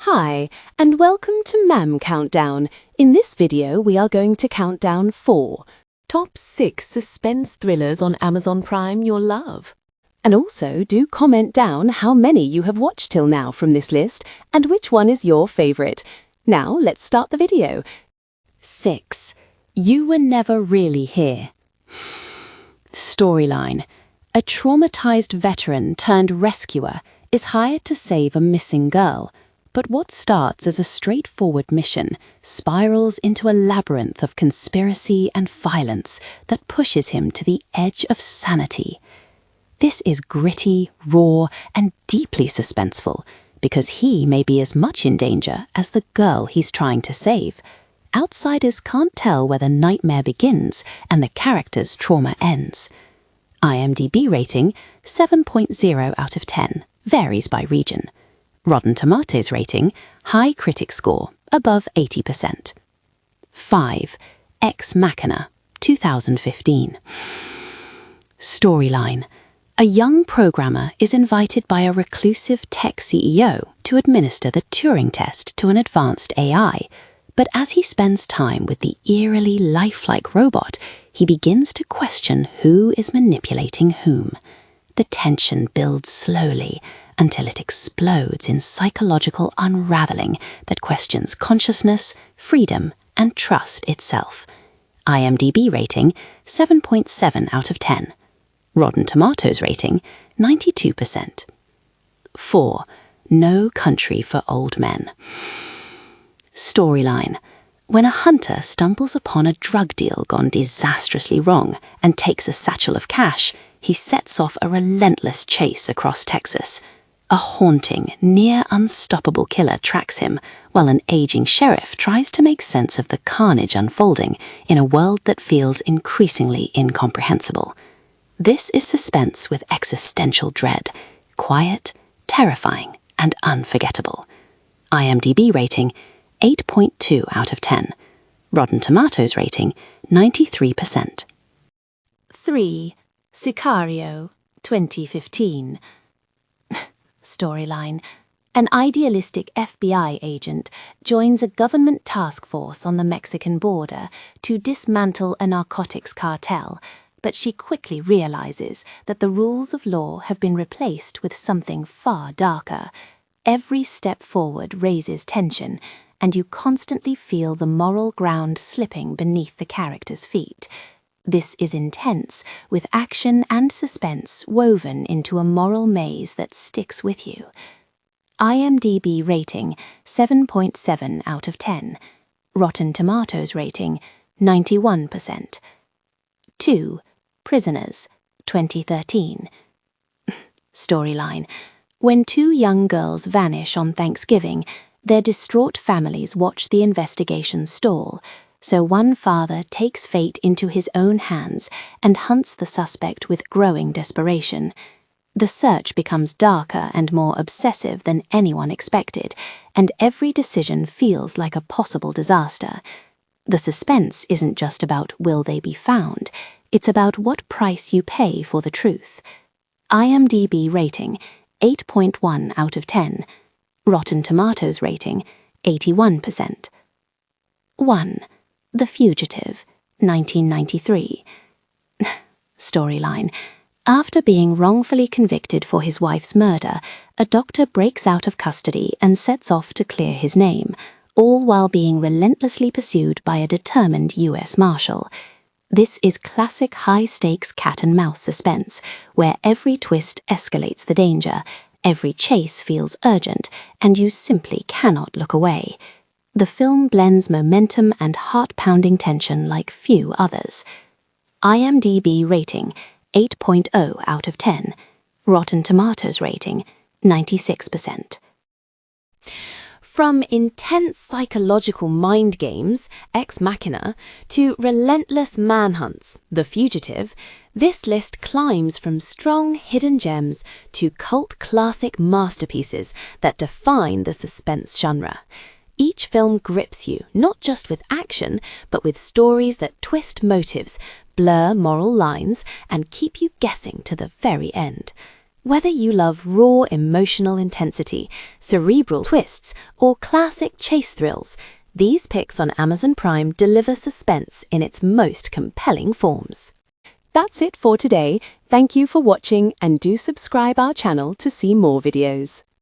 Hi, and welcome to Mam Countdown. In this video, we are going to count down 4 top 6 suspense thrillers on Amazon Prime you'll love. And also, do comment down how many you have watched till now from this list and which one is your favourite. Now, let's start the video. 6. You Were Never Really Here. Storyline. A traumatized veteran turned rescuer is hired to save a missing girl. But what starts as a straightforward mission spirals into a labyrinth of conspiracy and violence that pushes him to the edge of sanity. This is gritty, raw, and deeply suspenseful, because he may be as much in danger as the girl he's trying to save. Outsiders can't tell where the nightmare begins and the character's trauma ends. IMDb rating 7.0 out of 10, varies by region. Rotten Tomatoes rating, high critic score, above 80%. 5. Ex Machina, 2015. Storyline. A young programmer is invited by a reclusive tech CEO to administer the Turing test to an advanced AI, but as he spends time with the eerily lifelike robot, he begins to question who is manipulating whom. The tension builds slowly, until it explodes in psychological unraveling that questions consciousness, freedom, and trust itself. IMDb rating 7.7 out of 10. Rotten Tomatoes rating 92%. 4. No Country for Old Men. Storyline. When a hunter stumbles upon a drug deal gone disastrously wrong and takes a satchel of cash, he sets off a relentless chase across Texas. A haunting, near-unstoppable killer tracks him, while an aging sheriff tries to make sense of the carnage unfolding in a world that feels increasingly incomprehensible. This is suspense with existential dread, quiet, terrifying, and unforgettable. IMDb rating 8.2 out of 10. Rotten Tomatoes rating 93%. 3. Sicario, 2015. Storyline. An idealistic FBI agent joins a government task force on the Mexican border to dismantle a narcotics cartel, but she quickly realizes that the rules of law have been replaced with something far darker. Every step forward raises tension, and you constantly feel the moral ground slipping beneath the character's feet. This is intense, with action and suspense woven into a moral maze that sticks with you. IMDb rating 7.7 out of 10. Rotten Tomatoes rating 91%. 2. Prisoners, 2013. Storyline. When 2 young girls vanish on Thanksgiving, their distraught families watch the investigation stall. So one father takes fate into his own hands and hunts the suspect with growing desperation. The search becomes darker and more obsessive than anyone expected, and every decision feels like a possible disaster. The suspense isn't just about will they be found, it's about what price you pay for the truth. IMDb rating 8.1 out of 10. Rotten Tomatoes rating 81%. 1. The Fugitive, 1993. Storyline. After being wrongfully convicted for his wife's murder, a doctor breaks out of custody and sets off to clear his name, all while being relentlessly pursued by a determined U.S. Marshal. This is classic high-stakes cat-and-mouse suspense, where every twist escalates the danger, every chase feels urgent, and you simply cannot look away. The film blends momentum and heart-pounding tension like few others. IMDb rating 8.0 out of 10. Rotten Tomatoes rating 96%. From intense psychological mind games, Ex Machina, to relentless manhunts, The Fugitive, this list climbs from strong hidden gems to cult classic masterpieces that define the suspense genre. Each film grips you, not just with action, but with stories that twist motives, blur moral lines, and keep you guessing to the very end. Whether you love raw emotional intensity, cerebral twists, or classic chase thrills, these picks on Amazon Prime deliver suspense in its most compelling forms. That's it for today. Thank you for watching and do subscribe our channel to see more videos.